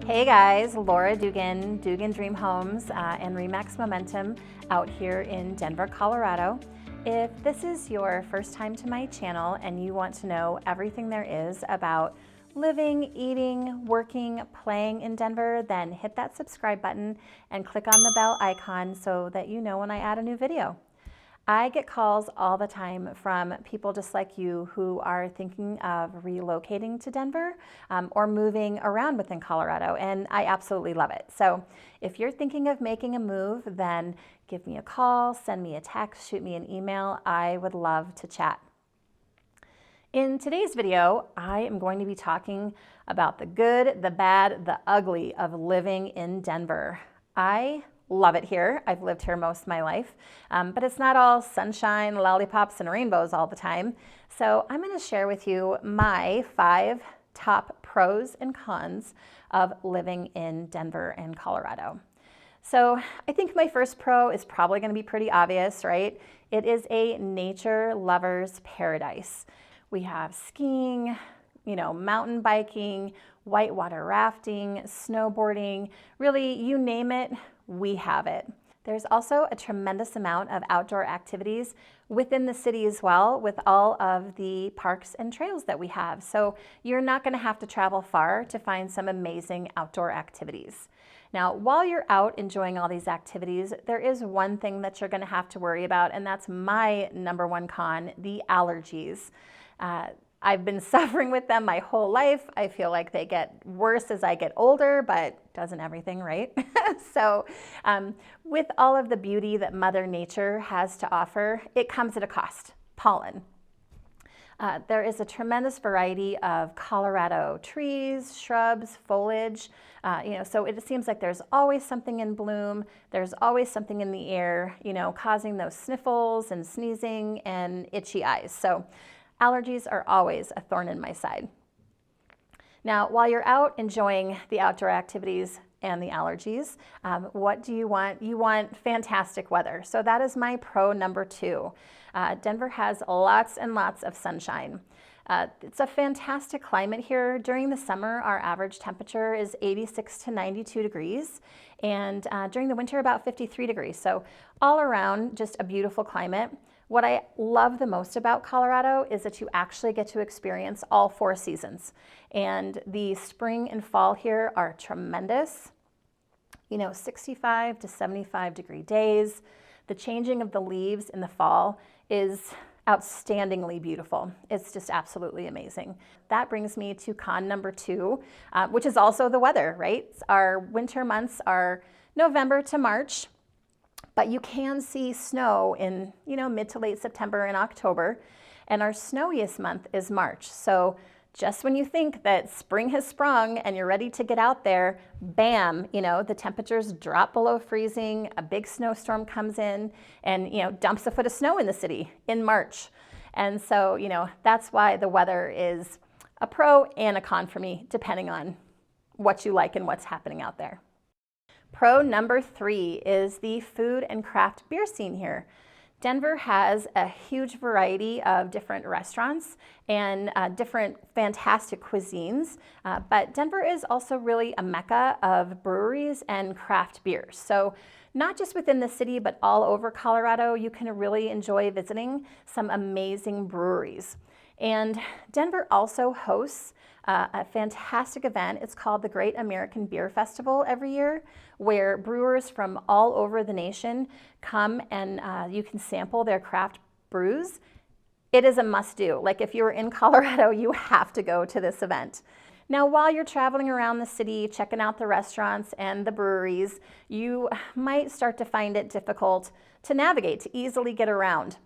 Hey guys, Laura Dugan, Dugan Dream Homes and Remax Momentum out here in Denver, Colorado. If this is your first time to my channel and you want to know everything there is about living, eating, working, playing in Denver, then hit that subscribe button and click on the bell icon so that you know when I add a new video. I get calls all the time from people just like you who are thinking of relocating to Denver or moving around within Colorado, and I absolutely love it. So if you're thinking of making a move, then give me a call, send me a text, shoot me an email. I would love to chat. In today's video, I am going to be talking about the good, the bad, the ugly of living in Denver. I love it here. I've lived here most of my life, but it's not all sunshine, lollipops, and rainbows all the time. So I'm going to share with you my 5 top pros and cons of living in Denver and Colorado. So I think my first pro is probably going to be pretty obvious, right? It is a nature lover's paradise. We have skiing, mountain biking, whitewater rafting, snowboarding, really, you name it, we have it. There's also a tremendous amount of outdoor activities within the city as well, with all of the parks and trails that we have. So you're not going to have to travel far to find some amazing outdoor activities. Now, while you're out enjoying all these activities, there is one thing that you're going to have to worry about, and that's my number one con, the allergies. I've been suffering with them my whole life. I feel like they get worse as I get older, but doesn't everything, right? So with all of the beauty that Mother Nature has to offer, it comes at a cost, pollen. There is a tremendous variety of Colorado trees, shrubs, foliage. So it seems like there's always something in bloom. There's always something in the air, causing those sniffles and sneezing and itchy eyes. So allergies are always a thorn in my side. Now, while you're out enjoying the outdoor activities and the allergies, what do you want? You want fantastic weather. So that is my pro number 2. Denver has lots and lots of sunshine. It's a fantastic climate here. During the summer, our average temperature is 86 to 92 degrees, and during the winter, about 53 degrees. So all around, just a beautiful climate. What I love the most about Colorado is that you actually get to experience all 4 seasons. And the spring and fall here are tremendous. 65 to 75 degree days. The changing of the leaves in the fall is outstandingly beautiful. It's just absolutely amazing. That brings me to con number 2, which is also the weather, right? Our winter months are November to March. But you can see snow in, mid to late September and October, and our snowiest month is March. So just when you think that spring has sprung and you're ready to get out there, bam, the temperatures drop below freezing, a big snowstorm comes in and, dumps a foot of snow in the city in March. And so, that's why the weather is a pro and a con for me, depending on what you like and what's happening out there. Pro number 3 is the food and craft beer scene here. Denver has a huge variety of different restaurants and different fantastic cuisines, but Denver is also really a mecca of breweries and craft beers. So not just within the city, but all over Colorado, you can really enjoy visiting some amazing breweries. And Denver also hosts a fantastic event. It's called the Great American Beer Festival every year, where brewers from all over the nation come and you can sample their craft brews. It is a must-do. Like if you're in Colorado, you have to go to this event. Now, while you're traveling around the city, checking out the restaurants and the breweries, you might start to find it difficult to navigate, to easily get around.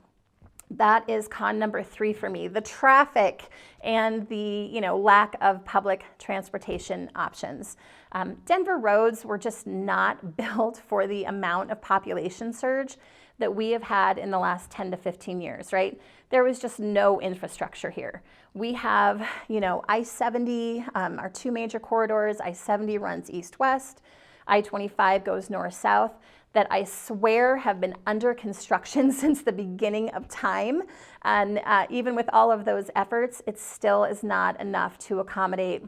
That is con number 3 for me, the traffic and the lack of public transportation options. Denver roads were just not built for the amount of population surge that we have had in the last 10 to 15 years, right? There was just no infrastructure here. We have, I-70, our 2 major corridors. I-70 runs east-west. I-25 goes north-south. That I swear have been under construction since the beginning of time. And even with all of those efforts, it still is not enough to accommodate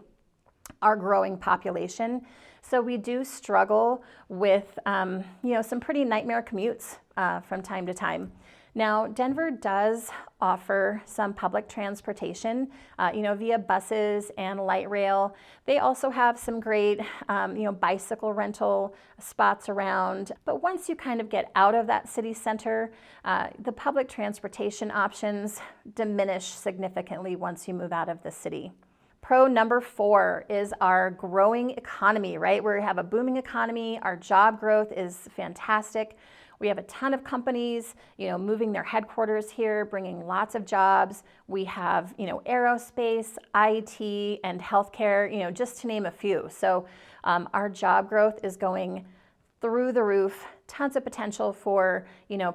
our growing population. So we do struggle with, some pretty nightmare commutes from time to time. Now, Denver does offer some public transportation, via buses and light rail. They also have some great, bicycle rental spots around. But once you kind of get out of that city center, the public transportation options diminish significantly once you move out of the city. Pro number 4 is our growing economy, right? We have a booming economy. Our job growth is fantastic. We have a ton of companies, moving their headquarters here, bringing lots of jobs. We have, aerospace, IT, and healthcare, just to name a few. So our job growth is going through the roof. Tons of potential for,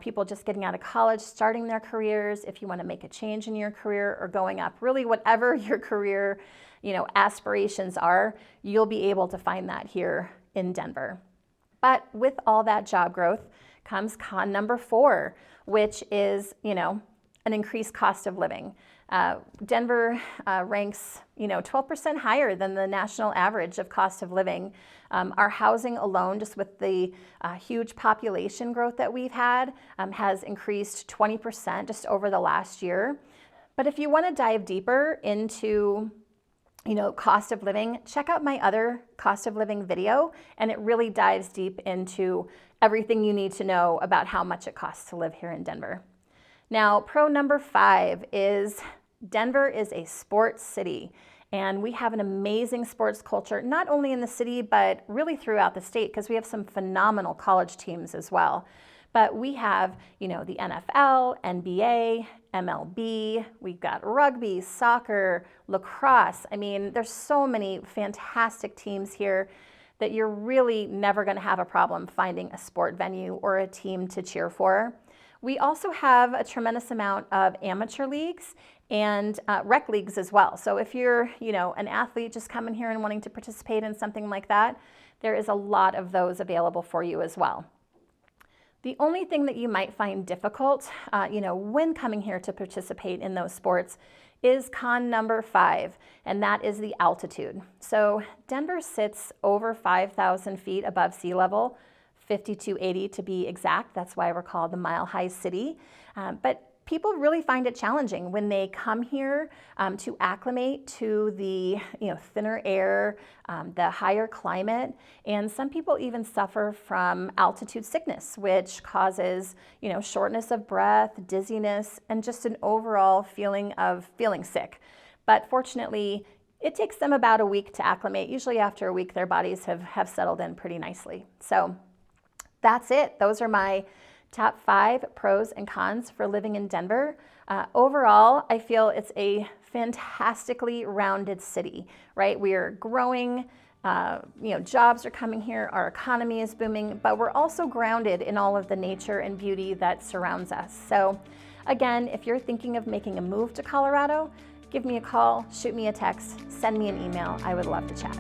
people just getting out of college, starting their careers. If you want to make a change in your career or going up, really whatever your career, aspirations are, you'll be able to find that here in Denver. But with all that job growth comes con number 4, which is, an increased cost of living. Denver ranks, 12% higher than the national average of cost of living. Our housing alone, just with the huge population growth that we've had, has increased 20% just over the last year. But if you want to dive deeper into cost of living, check out my other cost of living video, and it really dives deep into everything you need to know about how much it costs to live here in Denver. Now, pro number 5 is Denver is a sports city, and we have an amazing sports culture, not only in the city, but really throughout the state, because we have some phenomenal college teams as well. But we have, the NFL, NBA, MLB, we've got rugby, soccer, lacrosse. I mean, there's so many fantastic teams here that you're really never going to have a problem finding a sport venue or a team to cheer for. We also have a tremendous amount of amateur leagues and rec leagues as well. So if you're, an athlete just coming here and wanting to participate in something like that, there is a lot of those available for you as well. The only thing that you might find difficult, when coming here to participate in those sports is con number 5, and that is the altitude. So Denver sits over 5,000 feet above sea level, 5,280 to be exact. That's why we're called the Mile High City. But people really find it challenging when they come here to acclimate to the thinner air, the higher climate, and some people even suffer from altitude sickness, which causes shortness of breath, dizziness, and just an overall feeling of feeling sick. But fortunately, it takes them about a week to acclimate. Usually after a week, their bodies have settled in pretty nicely. So that's it. Those are my top 5 pros and cons for living in Denver. Overall, I feel it's a fantastically rounded city, right? We are growing, jobs are coming here, our economy is booming, but we're also grounded in all of the nature and beauty that surrounds us. So again, if you're thinking of making a move to Colorado, give me a call, shoot me a text, send me an email. I would love to chat.